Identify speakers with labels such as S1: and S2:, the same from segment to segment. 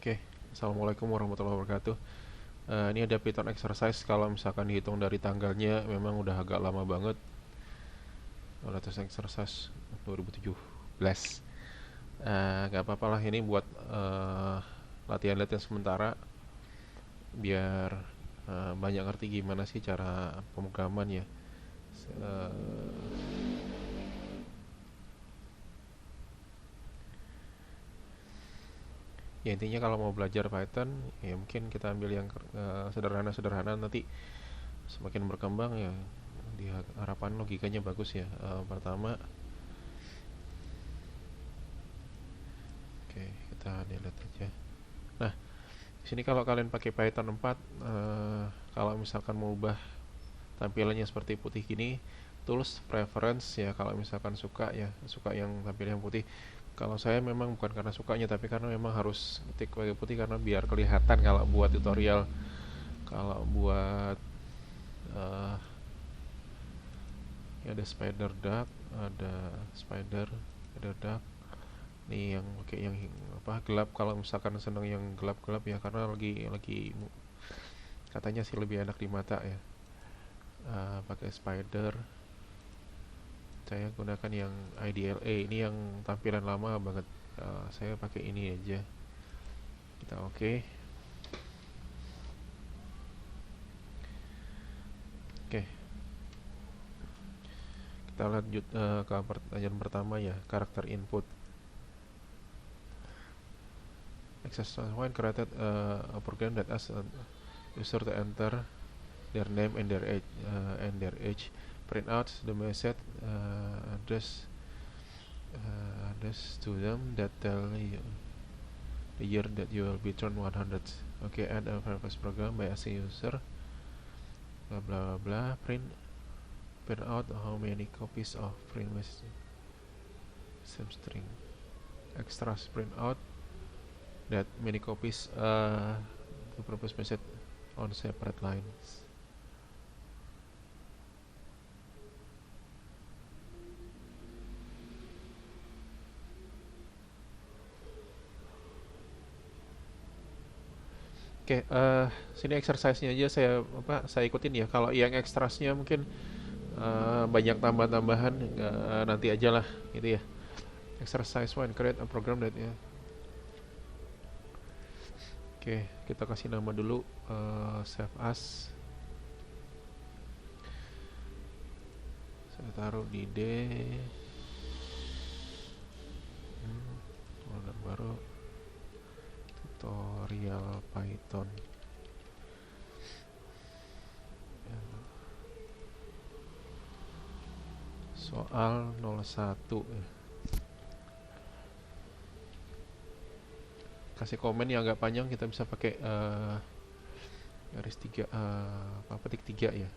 S1: Oke, Assalamualaikum warahmatullahi wabarakatuh. Ini ada Python exercise. Kalau misalkan dihitung dari tanggalnya, memang udah agak lama banget. Latest exercise 2017. Gak apa-apa lah, ini buat latihan-latihan sementara, biar banyak ngerti gimana sih cara pemrograman ya. Eh, ya intinya kalau mau belajar Python, ya mungkin kita ambil yang sederhana-sederhana, nanti semakin berkembang ya di harapan logikanya bagus ya. Pertama, oke, kita delete aja. Nah, di sini kalau kalian pakai Python 4, kalau misalkan mau ubah tampilannya seperti putih gini, tools preference ya, kalau misalkan suka ya, suka yang tampilan putih. Kalau saya memang bukan karena sukanya, tapi karena memang harus ketik pakai putih karena biar kelihatan kalau buat tutorial. Kalau buat eh, ya ada spider duck, ada spider, ada duck. Nih yang pakai yang apa gelap, kalau misalkan seneng yang gelap-gelap ya, karena lagi katanya sih lebih enak di mata ya. Pakai spider, saya gunakan yang IDLA, ini yang tampilan lama banget. Saya pakai ini aja. Kita oke. Oke, kita lanjut ke pertanyaan pertama ya, karakter input. Exercise 1 created a program that asks a user to enter their name and their age. Print out the message address to them that tell you the year that you will be turned 100. Okay, add a purpose program by asking user blah blah blah. Print out how many copies of print message same string. Extras, print out that many copies the purpose message on separate lines. Oke, sini exercise-nya aja saya ikutin ya. Kalau yang extras-nya mungkin banyak tambah-tambahan, nanti aja lah gitu ya. Exercise 1, create a program that ya. Oke, kita kasih nama dulu, save as. Saya taruh di D. Folder baru, tutorial Python. Soal 01 ya. Kasih komen yang agak panjang, kita bisa pakai garis 3, petik 3 ya.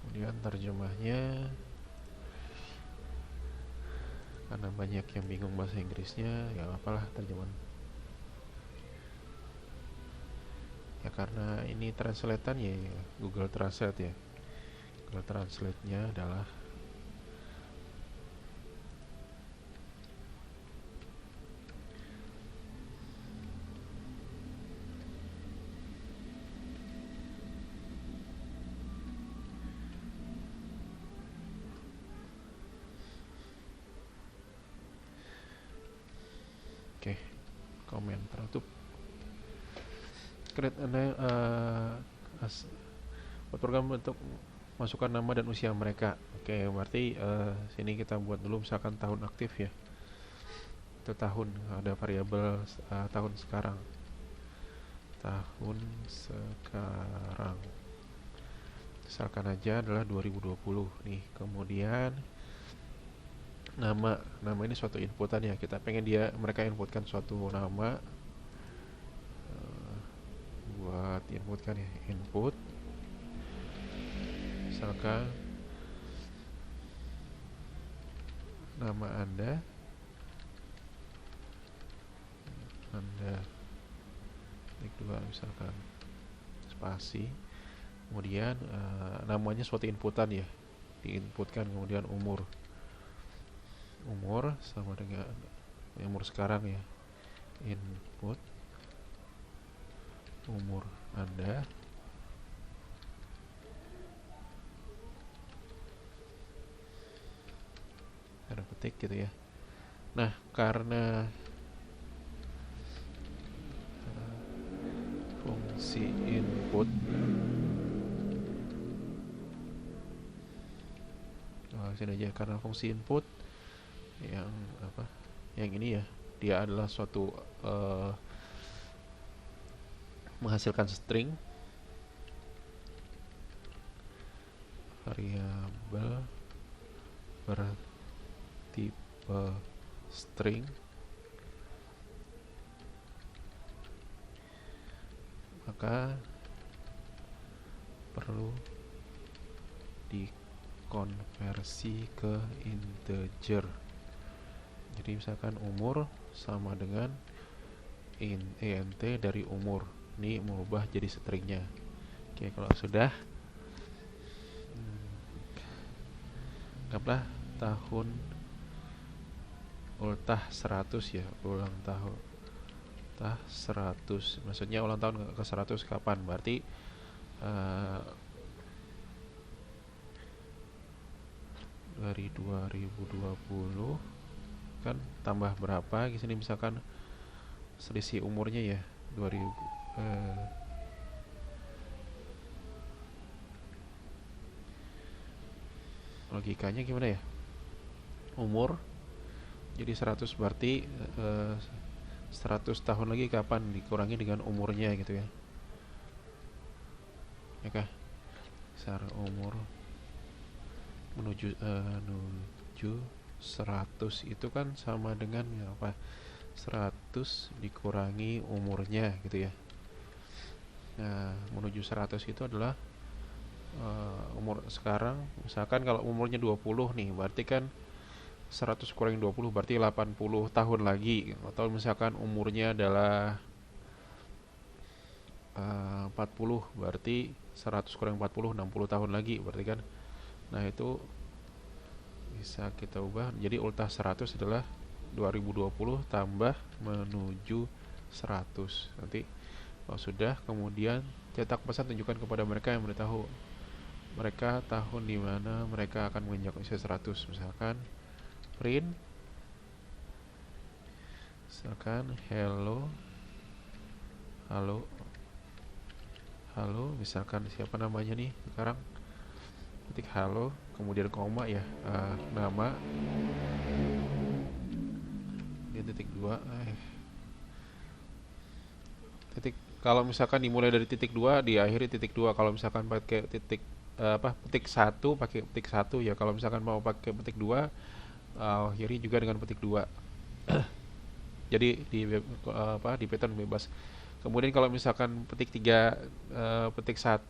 S1: Kemudian terjemahnya, karena banyak yang bingung bahasa Inggrisnya, ya apalah terjemahan. Ya karena ini translatean ya, Google Translate ya. Google Translate-nya adalah oke, komen penutup. Create program untuk masukkan nama dan usia mereka. Oke, berarti sini kita buat dulu misalkan tahun aktif ya. Itu tahun, ada variabel tahun sekarang. Tahun sekarang. Misalkan aja adalah 2020 nih. Kemudian nama ini suatu inputan ya. Kita pengen mereka inputkan suatu nama, buat inputkan ya, input misalkan nama Anda klik 2 misalkan spasi, Kemudian namanya suatu inputan ya, diinputkan. Kemudian umur sama dengan umur sekarang ya, input umur Anda, tanda petik gitu ya. Nah, karena fungsi input sini aja, karena fungsi input yang yang ini ya, dia adalah suatu menghasilkan string, variabel bertipe string, maka perlu dikonversi ke integer. Jadi misalkan umur sama dengan int dari umur, ini mengubah jadi stringnya. Oke, kalau sudah, anggaplah tahun ultah 100 ya, ulang tahun ultah 100, maksudnya ulang tahun ke 100 kapan, berarti dari 2020 kan tambah berapa di sini, misalkan selisih umurnya ya 2000, logikanya gimana ya, umur jadi 100 berarti 100 tahun lagi kapan, dikurangi dengan umurnya gitu ya. Ya kah? Besar umur menuju 100 itu kan sama dengan ya, 100 dikurangi umurnya gitu ya. Nah, menuju 100 itu adalah umur sekarang. Misalkan kalau umurnya 20 nih, berarti kan 100 kurangi 20 berarti 80 tahun lagi. Atau misalkan umurnya adalah 40, berarti 100 kurang 40 60 tahun lagi berarti kan. Nah, itu bisa kita ubah jadi ultah 100 adalah 2020 tambah menuju 100. Nanti kalau sudah, kemudian cetak pesan, tunjukkan kepada mereka yang beritahu mereka tahun di mana mereka akan menginjak usia 100. Misalkan print, misalkan hello, misalkan siapa namanya nih sekarang, ketik halo, kemudian koma ya, nama, dia titik 2, titik, kalau misalkan dimulai dari titik 2 diakhiri titik 2. Kalau misalkan pakai titik petik 1 pakai petik 1 ya. Kalau misalkan mau pakai petik 2 akhiri juga dengan petik 2. Jadi di Python bebas. Kemudian kalau misalkan petik 1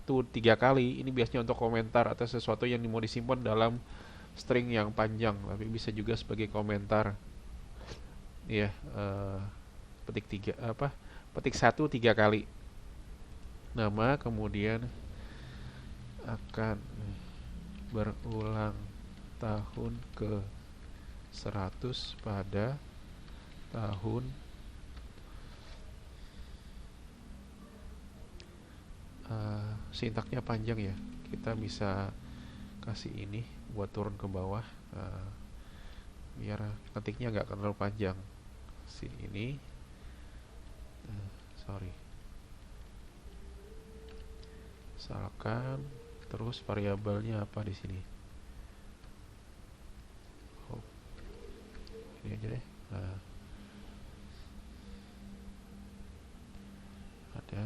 S1: 3 kali, ini biasanya untuk komentar atau sesuatu yang mau disimpan dalam string yang panjang, tapi bisa juga sebagai komentar. Ya, petik 1 3 kali. Nama, kemudian akan berulang tahun ke 100 pada tahun sintaknya panjang ya, kita bisa kasih ini buat turun ke bawah, biar ketiknya nggak terlalu panjang. Si ini misalkan terus variabelnya apa di sini, ini aja deh. Ada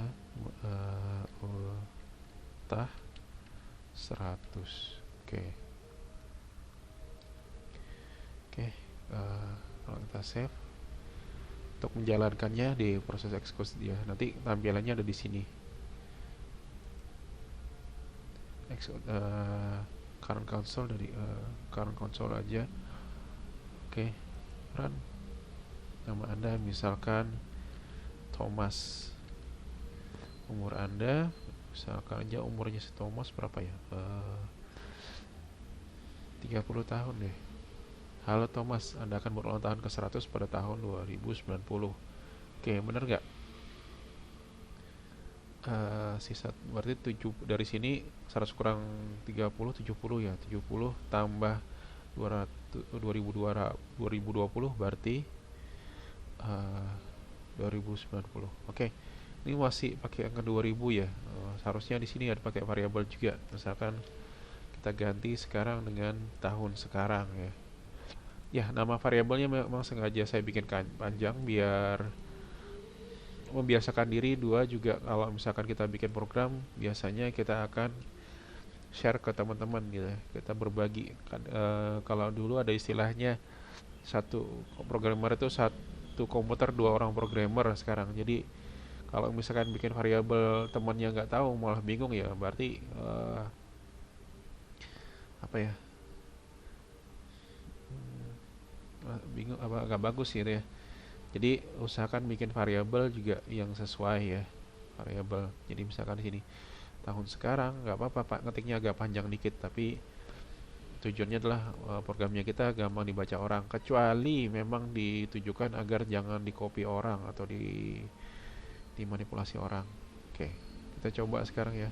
S1: ultah 100. Oke, kalau kita save untuk menjalankannya di proses execute dia, nanti tampilannya ada di sini. Current console, dari current console aja. Oke, run. Nama Anda misalkan Thomas, umur Anda Misalkan aja umurnya si Thomas berapa ya, 30 tahun deh. Halo Thomas, Anda akan berulang tahun ke 100 pada tahun 2090. Oke, bener nggak? Sisa berarti 7 dari sini 100 kurang 30 70 ya. 70 tambah 200 2020 berarti 2090. Oke. Ini masih pakai angka 2000 ya. Seharusnya di sini ada pakai variabel juga. Misalkan kita ganti sekarang dengan tahun sekarang ya. Ya, nama variabelnya memang sengaja saya bikin panjang biar membiasakan diri. Dua juga, kalau misalkan kita bikin program, biasanya kita akan share ke teman-teman gitu ya. Kita berbagi kan, kalau dulu ada istilahnya satu programmer itu satu komputer dua orang programmer sekarang. Jadi kalau misalkan bikin variabel temannya nggak tahu malah bingung ya, berarti apa ya, bingung apa nggak bagus gitu ya. Jadi usahakan bikin variabel juga yang sesuai ya, variabel. Jadi misalkan di sini tahun sekarang nggak apa-apa Pak, ngetiknya agak panjang dikit, tapi tujuannya adalah programnya kita gampang dibaca orang, kecuali memang ditujukan agar jangan di copy orang atau dimanipulasi orang. Oke, kita coba sekarang ya.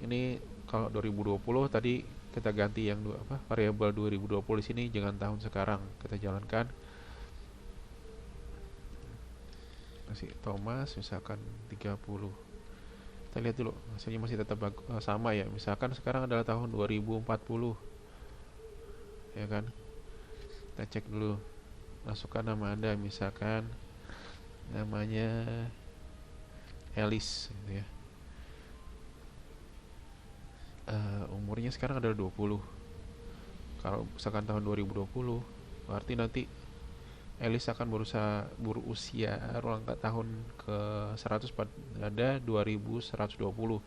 S1: Ini kalau 2020 tadi kita ganti yang variabel 2020 di sini jangan tahun sekarang. Kita jalankan. Masih Thomas misalkan 30. Kita lihat dulu hasilnya masih tetap sama ya. Misalkan sekarang adalah tahun 2040. Ya kan? Kita cek dulu. Masukkan nama Anda, misalkan namanya Alice gitu ya. Umurnya sekarang adalah 20. Kalau misalkan tahun 2020, berarti nanti Alice akan berusia ulang tahun ke 100 pada 2120.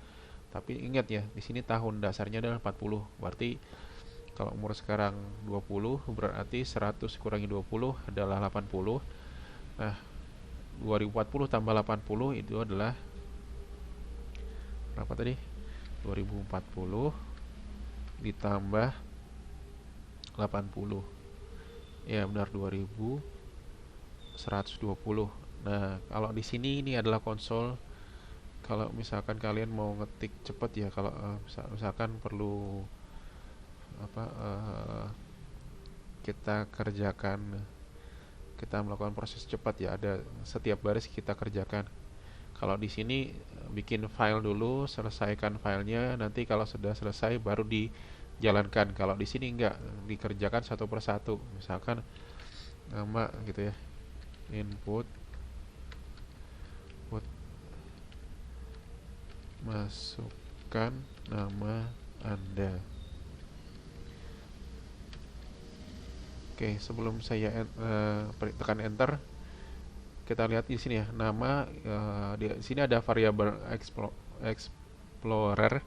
S1: Tapi ingat ya, di sini tahun dasarnya adalah 40. Berarti kalau umur sekarang 20, berarti 100 kurangi 20 adalah 80. Nah, 2040 tambah 80 itu adalah berapa tadi? 2040 ditambah 80. Ya, benar 2120. Nah, kalau di sini ini adalah konsol. Kalau misalkan kalian mau ngetik cepet ya, kalau misalkan perlu apa kita kerjakan, kita melakukan proses cepat ya, ada setiap baris kita kerjakan. Kalau di sini bikin file dulu, selesaikan filenya, nanti kalau sudah selesai baru dijalankan. Kalau di sini enggak, dikerjakan satu persatu. Misalkan nama gitu ya, input, masukkan nama Anda. Oke, sebelum saya tekan enter, kita lihat di sini ya, nama di sini ada variabel explorer.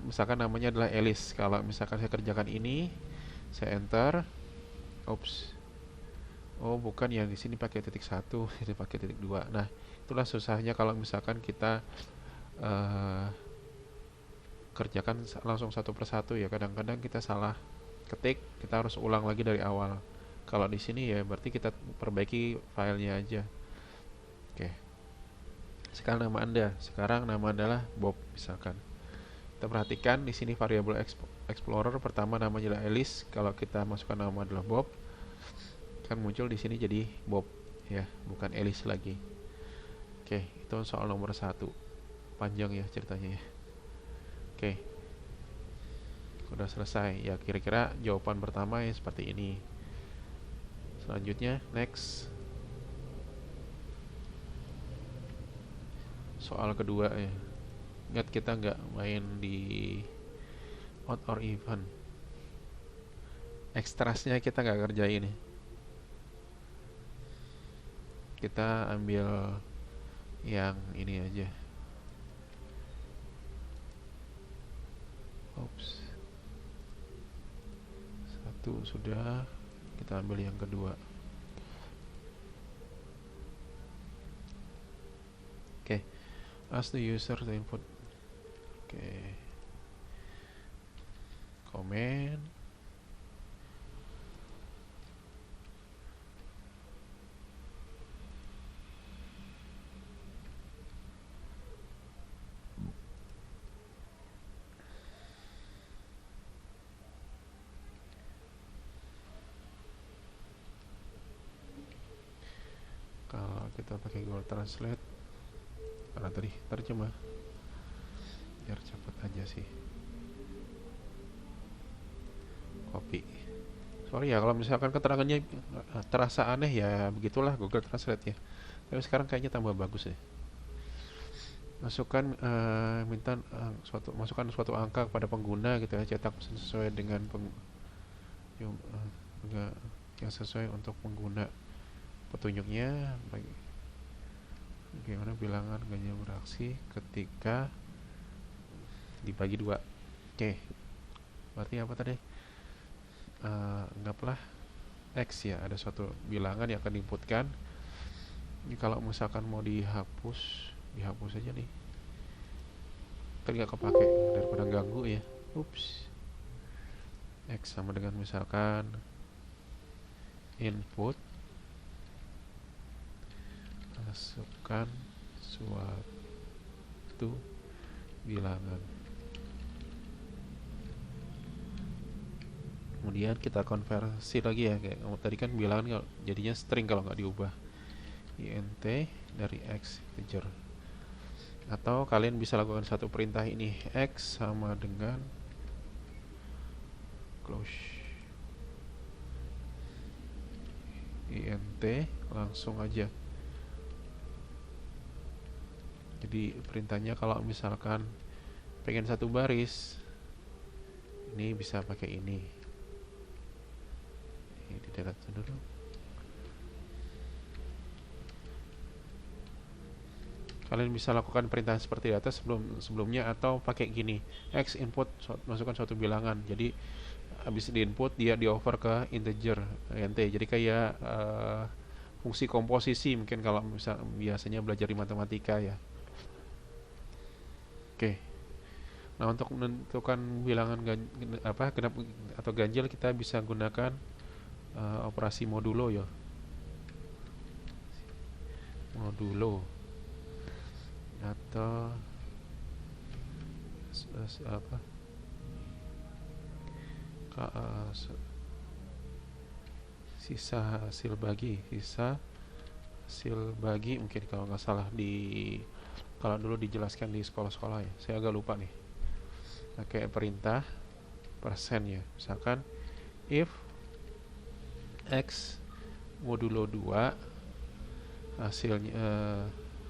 S1: Misalkan namanya adalah Alice. Kalau misalkan saya kerjakan ini, saya enter, oops, oh bukan ya, di sini pakai titik satu, ini pakai titik dua. Nah, itulah susahnya kalau misalkan kita kerjakan langsung satu persatu ya. Kadang-kadang kita salah ketik, kita harus ulang lagi dari awal. Kalau di sini ya berarti kita perbaiki filenya aja. Oke. Sekarang nama Anda. Sekarang nama adalah Bob misalkan. Kita perhatikan di sini variabel explorer pertama namanya adalah Alice. Kalau kita masukkan nama adalah Bob, kan muncul di sini jadi Bob ya, bukan Alice lagi. Oke, itu soal nomor 1. Panjang ya ceritanya ya. Oke. Udah selesai. Ya kira-kira jawaban pertama ya seperti ini. Selanjutnya next. Soal kedua ya. Ingat kita nggak main di odd or even. Ekstrasnya kita nggak kerjain ya. Kita ambil yang ini aja. Oops. Satu sudah. Kita ambil yang kedua. Oke. Ask the user to input. Oke. Comment. Kalau kita pakai Google Translate, karena tadi terjemah, biar cepet aja sih. Copy. Sorry ya kalau misalkan keterangannya terasa aneh, ya begitulah Google Translate ya. Tapi sekarang kayaknya tambah bagus ya. Masukkan masukkan suatu angka kepada pengguna gitu ya, cetak sesuai dengan yang sesuai untuk pengguna. Petunjuknya bagaimana bilangan ganjil beraksi ketika dibagi dua. Oke, berarti apa tadi? Anggaplah X ya, ada suatu bilangan yang akan diinputkan. Ini kalau misalkan mau dihapus aja nih, kan nggak kepake daripada ganggu ya. Ups. X sama dengan misalkan input, masukkan suatu bilangan, kemudian kita konversi lagi ya, kayak tadi kan bilangan jadinya string kalau nggak diubah, int dari x integer. Atau kalian bisa lakukan satu perintah ini, x sama dengan close int, langsung aja. Jadi perintahnya kalau misalkan pengen satu baris, ini bisa pakai ini di delete dulu. Kalian bisa lakukan perintah seperti di atas sebelumnya, atau pakai gini, x input, masukkan suatu bilangan. Jadi habis di input dia di over ke integer int. Jadi kayak fungsi komposisi mungkin kalau biasanya belajar di matematika ya. Oke. Nah, untuk menentukan bilangan genap atau ganjil, kita bisa gunakan operasi modulo ya. Modulo atau sisa hasil bagi mungkin kalau nggak salah kalau dulu dijelaskan di sekolah-sekolah ya, saya agak lupa nih. Pakai perintah persen ya, misalkan if x modulo 2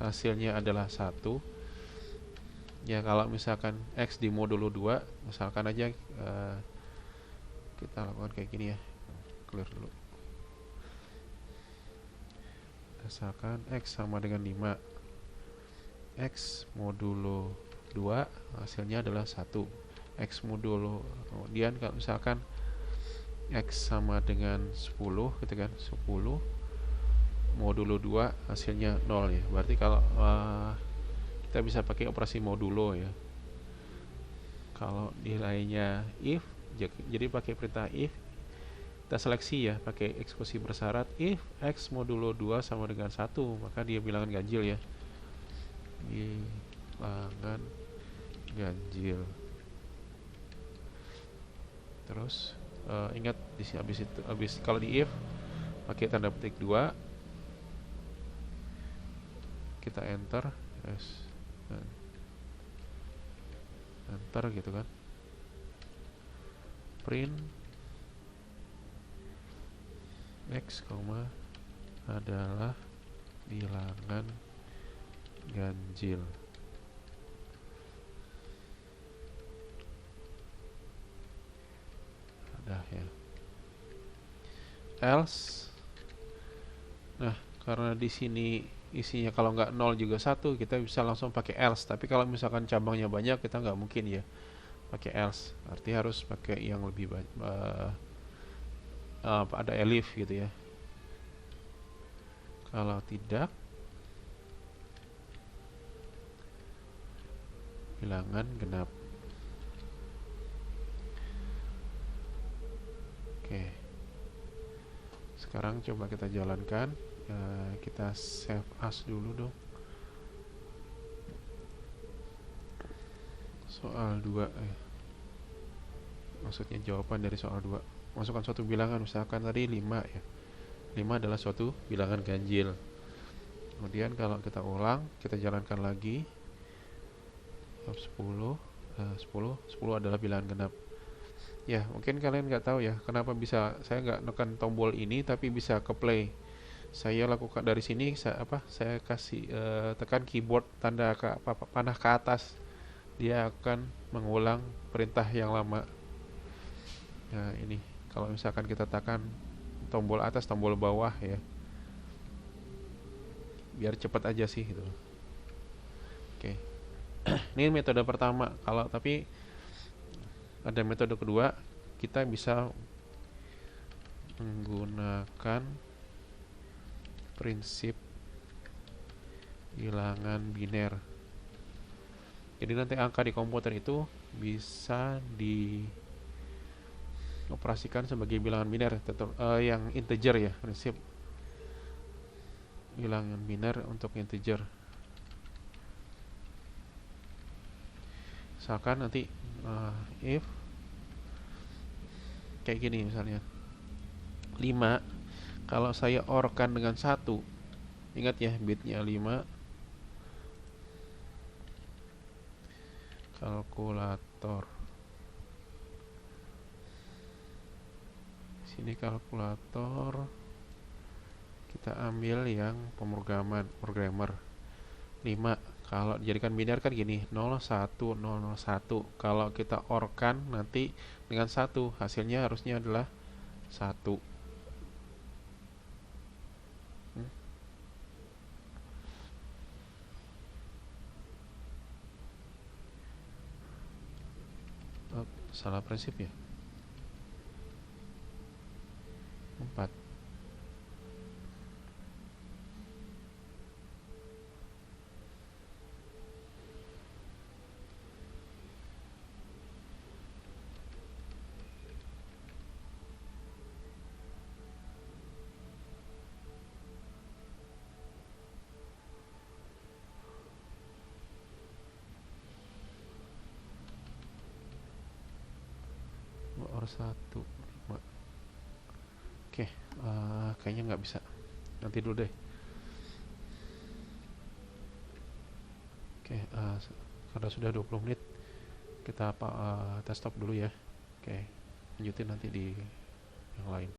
S1: hasilnya adalah 1 ya. Kalau misalkan x di modulo 2, misalkan aja kita lakukan kayak gini ya, clear dulu. Misalkan x sama dengan 5, x modulo 2 hasilnya adalah 1, x modulo, kemudian kalau misalkan x sama dengan 10 gitu kan, 10 modulo 2 hasilnya 0 ya. Berarti kalau kita bisa pakai operasi modulo ya. Kalau nilainya if, jadi pakai perintah if, kita seleksi ya, pakai eksekusi bersyarat. If x modulo 2 sama dengan 1, maka dia bilangan ganjil ya. Bilangan ganjil. Terus ingat di sini habis kalau di if pakai tanda petik 2, kita enter, enter gitu kan. Print x, adalah bilangan ganjil. Ada ya. Else, nah karena di sini isinya kalau nggak 0 juga 1, kita bisa langsung pakai else. Tapi kalau misalkan cabangnya banyak, kita nggak mungkin ya pakai else. Artinya harus pakai yang lebih banyak, ada elif gitu ya. Kalau tidak, bilangan genap. Oke, sekarang coba kita jalankan. Kita save as dulu dong. Soal 2, maksudnya jawaban dari soal 2. Masukkan suatu bilangan, misalkan tadi 5 ya. 5 adalah suatu bilangan ganjil. Kemudian kalau kita ulang, kita jalankan lagi. 10 adalah bilangan genap. Ya, mungkin kalian nggak tahu ya, kenapa bisa saya nggak nekan tombol ini tapi bisa ke play. Saya lakukan dari sini, saya kasih tekan keyboard tanda panah ke atas, dia akan mengulang perintah yang lama. Nah, ini kalau misalkan kita tekan tombol atas, tombol bawah ya, biar cepat aja sih gitu. Oke. Ini metode pertama. Tapi ada metode kedua, kita bisa menggunakan prinsip bilangan biner. Jadi nanti angka di komputer itu bisa dioperasikan sebagai bilangan biner, yang integer ya, prinsip bilangan biner untuk integer. Misalkan nanti if kayak gini misalnya, 5 kalau saya orkan dengan 1, ingat ya bitnya 5, kalkulator. Sini kalkulator, kita ambil yang programmer. 5 kalau dijadikan biner kan gini, 01001. Kalau kita orkan nanti dengan 1, hasilnya harusnya adalah 1. Salah prinsip ya. 4. Or 1. Oke, kayaknya nggak bisa. Nanti dulu deh. Oke, karena sudah 20 menit, kita stop dulu ya. Oke, lanjutin nanti di yang lain.